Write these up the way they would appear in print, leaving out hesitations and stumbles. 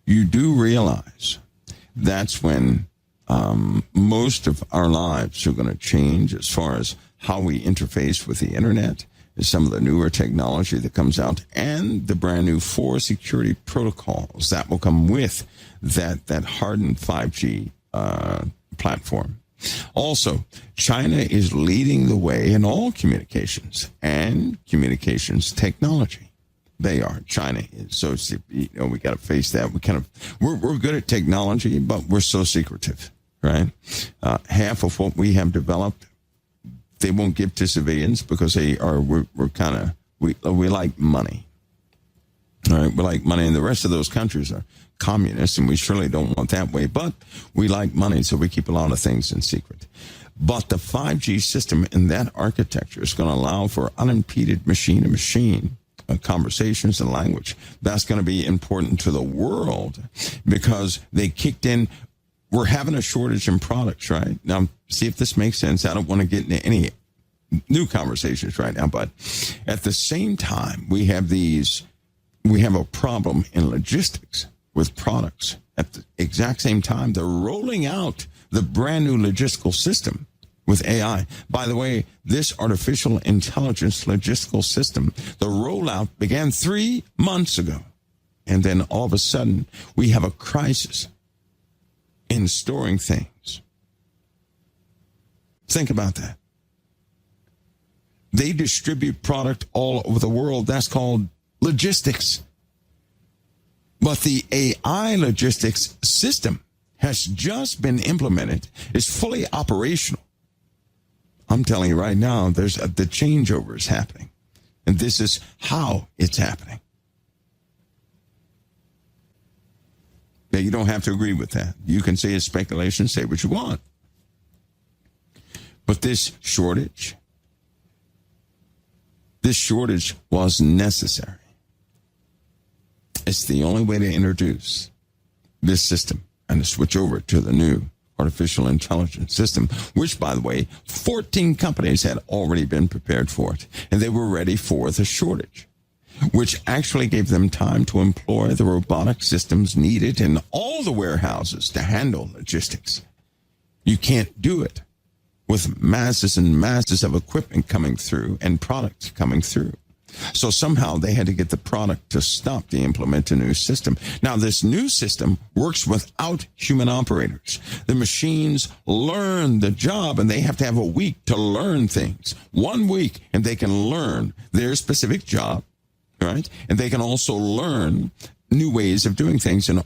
you do realize that's when most of our lives are going to change as far as how we interface with the internet, some of the newer technology that comes out, and the brand new 4 security protocols that will come with that hardened 5G platform. Also, China is leading the way in all communications and communications technology. They are. China is. So, we got to face that. We're good at technology, but we're so secretive, right? Half of what we have developed, they won't give to civilians because we're we like money. All right, we like money, and the rest of those countries are communists, and we surely don't want that way. But we like money, so we keep a lot of things in secret. But the 5G system in that architecture is going to allow for unimpeded machine-to-machine conversations and language. That's going to be important to the world because they kicked in. We're having a shortage in products, right? Now, see if this makes sense. I don't want to get into any new conversations right now, but at the same time, we have a problem in logistics with products. At the exact same time, they're rolling out the brand new logistical system with AI. By the way, this artificial intelligence logistical system, the rollout began 3 months ago. And then all of a sudden, we have a crisis in storing things. Think about that. They distribute product all over the world. That's called logistics. But the AI logistics system has just been implemented. It's fully operational. I'm telling you right now, the changeover is happening. And this is how it's happening. Now, you don't have to agree with that. You can say it's speculation, say what you want. But this shortage was necessary. It's the only way to introduce this system and to switch over to the new artificial intelligence system, which, by the way, 14 companies had already been prepared for it, and they were ready for the shortage, which actually gave them time to employ the robotic systems needed in all the warehouses to handle logistics. You can't do it with masses and masses of equipment coming through and products coming through. So somehow they had to get the product to stop to implement a new system. Now, this new system works without human operators. The machines learn the job, and they have to have a week to learn things. 1 week, and they can learn their specific job, right? And they can also learn new ways of doing things. And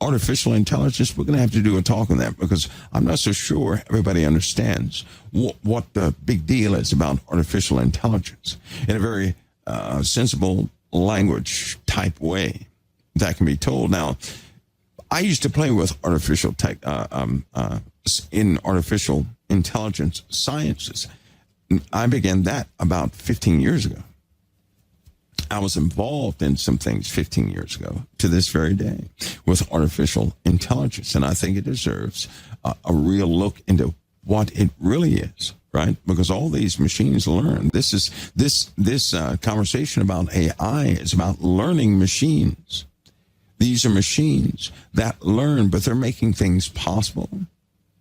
artificial intelligence, we're going to have to do a talk on that because I'm not so sure everybody understands what the big deal is about artificial intelligence in a very sensible language type way that can be told. Now, I used to play with in artificial intelligence sciences. I began that about 15 years ago. I was involved in some things 15 years ago to this very day with artificial intelligence, and I think it deserves a real look into what it really is, right? Because all these machines learn. This conversation about AI is about learning machines. These are machines that learn, but they're making things possible,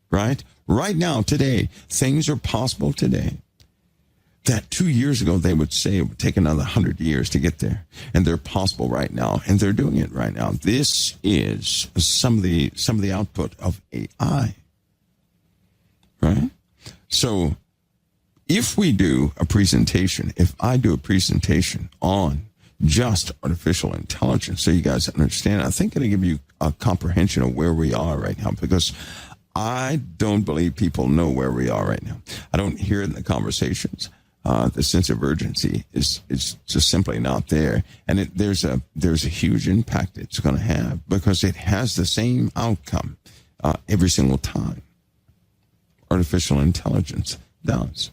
right? Right now, today, things are possible today that 2 years ago they would say it would take another 100 years to get there, and they're possible right now, and they're doing it right now. This is some of the output of AI, right? So if I do a presentation on just artificial intelligence, so you guys understand, I think it'll give you a comprehension of where we are right now, because I don't believe people know where we are right now. I don't hear it in the conversations. The sense of urgency is just simply not there, and there's a huge impact it's going to have because it has the same outcome every single time. Artificial intelligence does,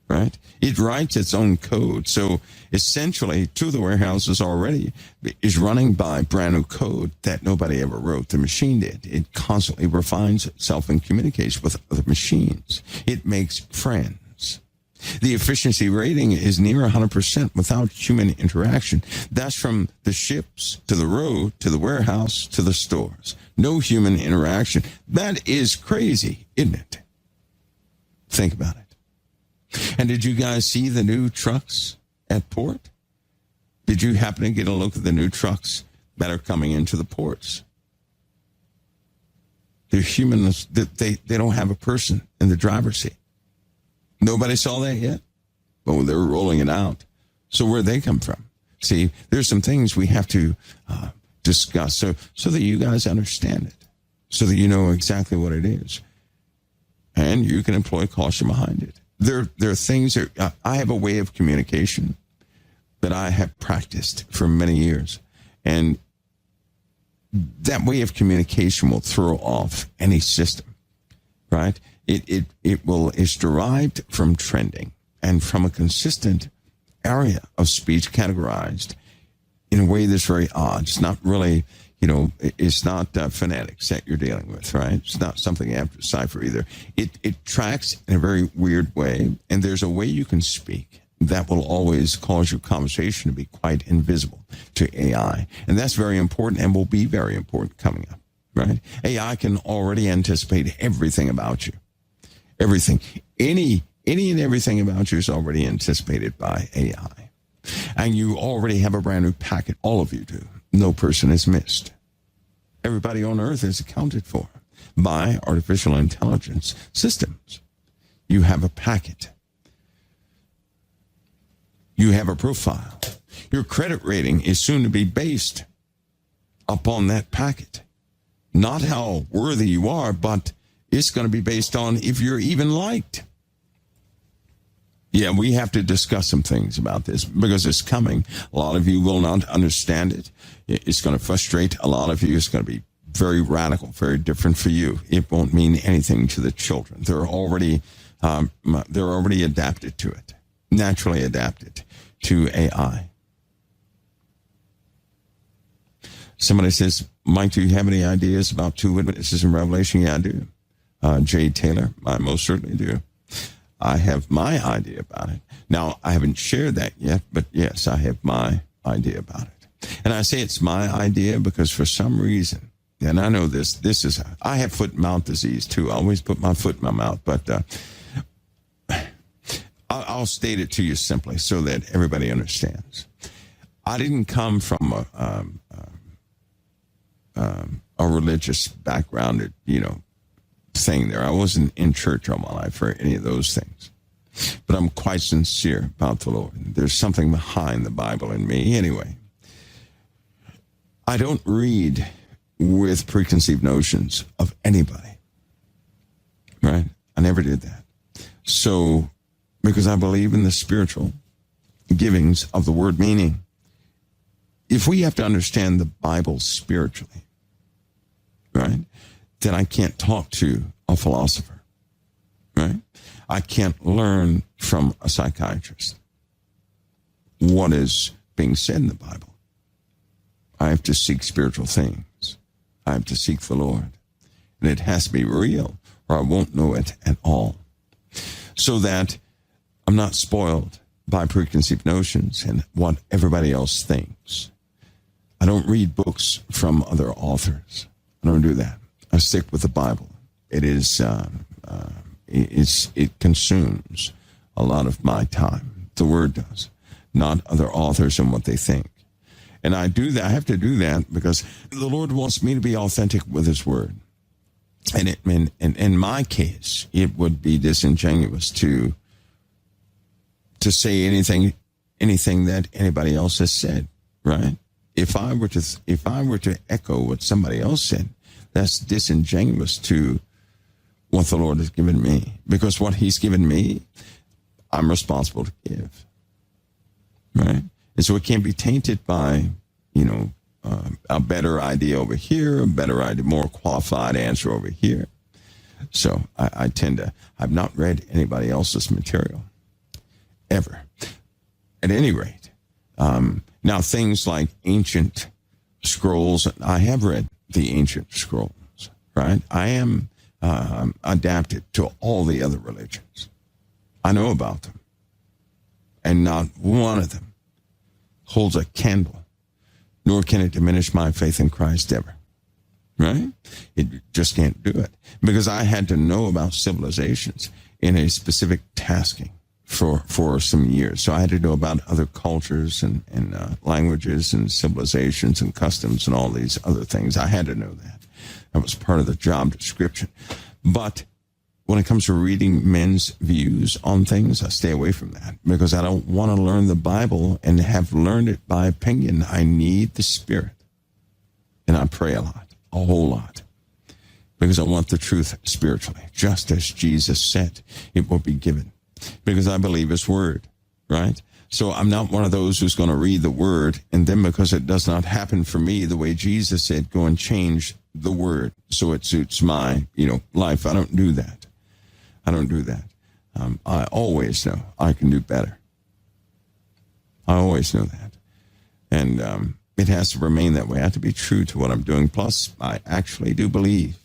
right? It writes its own code, so essentially, to the warehouses already is running by brand new code that nobody ever wrote. The machine did. It constantly refines itself and communicates with other machines. It makes friends. The efficiency rating is near 100% without human interaction. That's from the ships to the road to the warehouse to the stores. No human interaction. That is crazy, isn't it? Think about it. And did you guys see the new trucks at port? Did you happen to get a look at the new trucks that are coming into the ports? They're humans. They don't have a person in the driver's seat. Nobody saw that yet? Well, they're rolling it out. So where'd they come from? See, there's some things we have to discuss so that you guys understand it, so that you know exactly what it is. And you can employ caution behind it. There are things that I have a way of communication that I have practiced for many years. And that way of communication will throw off any system, right? It's derived from trending and from a consistent area of speech categorized in a way that's very odd. It's not really, it's not phonetics that you're dealing with, right? It's not something you have to decipher either. It tracks in a very weird way, and there's a way you can speak that will always cause your conversation to be quite invisible to AI. And that's very important and will be very important coming up, right? AI can already anticipate everything about you. Everything. Any and everything about you is already anticipated by AI. And you already have a brand new packet. All of you do. No person is missed. Everybody on Earth is accounted for by artificial intelligence systems. You have a packet. You have a profile. Your credit rating is soon to be based upon that packet. Not how worthy you are, but it's going to be based on if you're even liked. Yeah, we have to discuss some things about this because it's coming. A lot of you will not understand it. It's going to frustrate a lot of you. It's going to be very radical, very different for you. It won't mean anything to the children. They're already adapted to it, naturally adapted to AI. Somebody says, Mike, do you have any ideas about two witnesses in Revelation? Yeah, I do. Jay Taylor, I most certainly do. I have my idea about it. Now, I haven't shared that yet, but yes, I have my idea about it. And I say it's my idea because for some reason, and I know I have foot and mouth disease too. I always put my foot in my mouth, but I'll state it to you simply so that everybody understands. I didn't come from a religious background, thing there. I wasn't in church all my life for any of those things. But I'm quite sincere about the Lord. There's something behind the Bible in me. Anyway, I don't read with preconceived notions of anybody. Right? I never did that. So, because I believe in the spiritual givings of the word meaning, if we have to understand the Bible spiritually, right, then I can't talk to a philosopher, right? I can't learn from a psychiatrist what is being said in the Bible. I have to seek spiritual things. I have to seek the Lord. And it has to be real or I won't know it at all. So that I'm not spoiled by preconceived notions and what everybody else thinks. I don't read books from other authors. I don't do that. I stick with the Bible. It consumes a lot of my time. The Word does, not other authors and what they think. And I do that. I have to do that because the Lord wants me to be authentic with His Word. And in my case, it would be disingenuous to say anything that anybody else has said, right? If I were to echo what somebody else said, that's disingenuous to what the Lord has given me. Because what He's given me, I'm responsible to give. Right? And so it can't be tainted by, a better idea over here, a better idea, more qualified answer over here. So I've not read anybody else's material, ever. At any rate. Now, things like ancient scrolls, I have read the ancient scrolls, right? I am adapted to all the other religions. I know about them. and not one of them holds a candle, nor can it diminish my faith in Christ ever. Right? It just can't do it. Because I had to know about civilizations in a specific tasking for some years. So I had to know about other cultures and languages and civilizations and customs and all these other things. I had to know that. That was part of the job description. But when it comes to reading men's views on things, I stay away from that because I don't want to learn the Bible and have learned it by opinion. I need the Spirit. And I pray a lot, a whole lot, because I want the truth spiritually. Just as Jesus said, it will be given. Because I believe his word, right? So I'm not one of those who's going to read the word and then because it does not happen for me the way Jesus said, go and change the word so it suits my, life. I don't do that. I don't do that. I always know I can do better. I always know that. And it has to remain that way. I have to be true to what I'm doing. Plus, I actually do believe.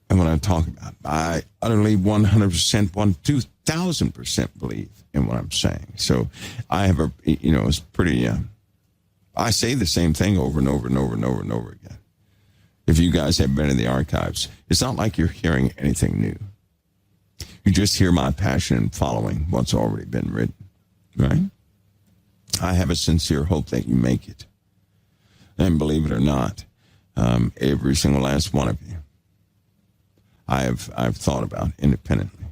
And when I talk about it, I utterly 100%, 2,000% believe in what I'm saying. So I have it's pretty, I say the same thing over and over and over and over and over again. If you guys have been in the archives, it's not like you're hearing anything new. You just hear my passion in following what's already been written, right? I have a sincere hope that you make it. And believe it or not, every single last one of you, I've thought about independently.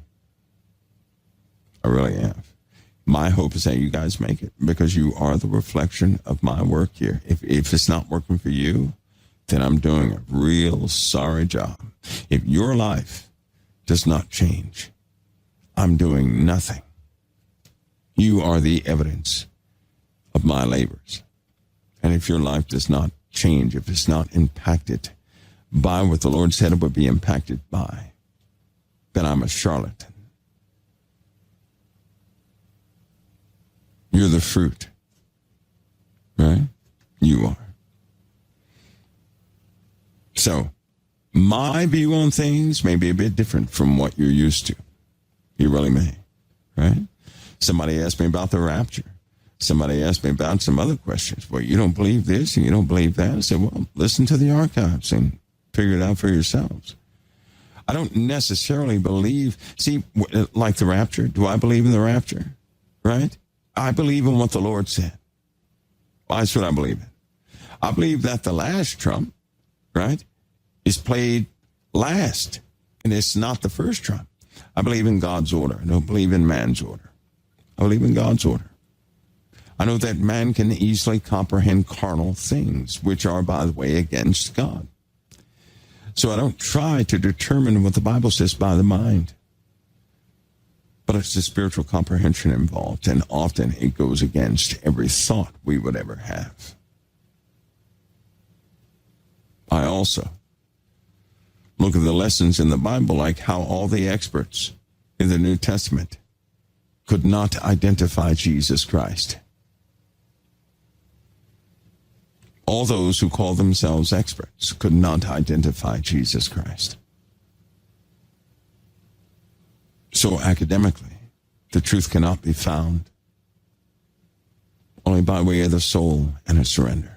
I really have. My hope is that you guys make it because you are the reflection of my work here. If it's not working for you, then I'm doing a real sorry job. If your life does not change, I'm doing nothing. You are the evidence of my labors. And if your life does not change, if it's not impacted by what the Lord said it would be impacted by, then I'm a charlatan. You're the fruit, right? You are. So, my view on things may be a bit different from what you're used to. You really may, right? Somebody asked me about the rapture. Somebody asked me about some other questions. Well, you don't believe this and you don't believe that. I said, well, listen to the archives and figure it out for yourselves. I don't necessarily believe, like the rapture. Do I believe in the rapture? Right? I believe in what the Lord said. Well, that's what I believe in. I believe that the last trump, right, is played last. And it's not the first trump. I believe in God's order. I don't believe in man's order. I believe in God's order. I know that man can easily comprehend carnal things, which are, by the way, against God. So I don't try to determine what the Bible says by the mind. But it's the spiritual comprehension involved, and often it goes against every thought we would ever have. I also look at the lessons in the Bible, like how all the experts in the New Testament could not identify Jesus Christ. All those who call themselves experts could not identify Jesus Christ. So academically, the truth cannot be found only by way of the soul and a surrender.